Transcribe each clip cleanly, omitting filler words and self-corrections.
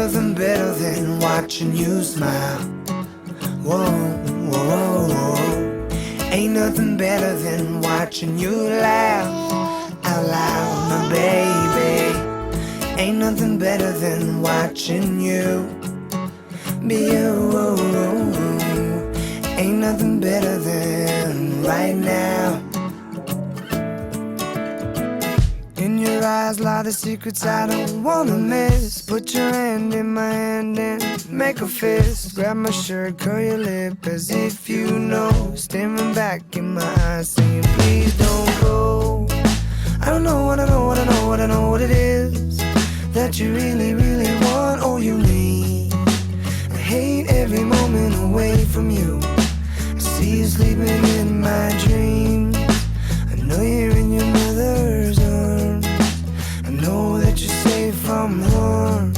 nothing better than watching you smile. Whoa, whoa, whoa. Ain't nothing better than watching you laugh out loud, my baby. Ain't nothing better than watching you be you. Ain't nothing better than right now. In your eyes lie the secrets I don't wanna miss. Put your hand in my hand and make a fist. Grab my shirt, curl your lip as if you know. Staring back in my eyes saying please don't go. I don't know what I know, what I know, what I know what it is that you really, really want or you need. I hate every moment away from you. I see you sleeping in my dreams. I know you're in your mother's arms. I know that you're safe from harm.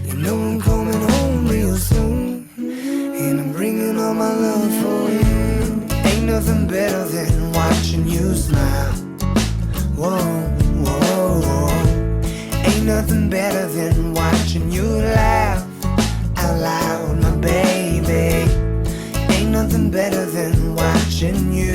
You know I'm coming home real soon, and I'm bringing all my love for you. Ain't nothing better than watching you smile. Whoa, whoa, whoa. Ain't nothing better than watching you laugh out loud, my baby. Ain't nothing better than watching you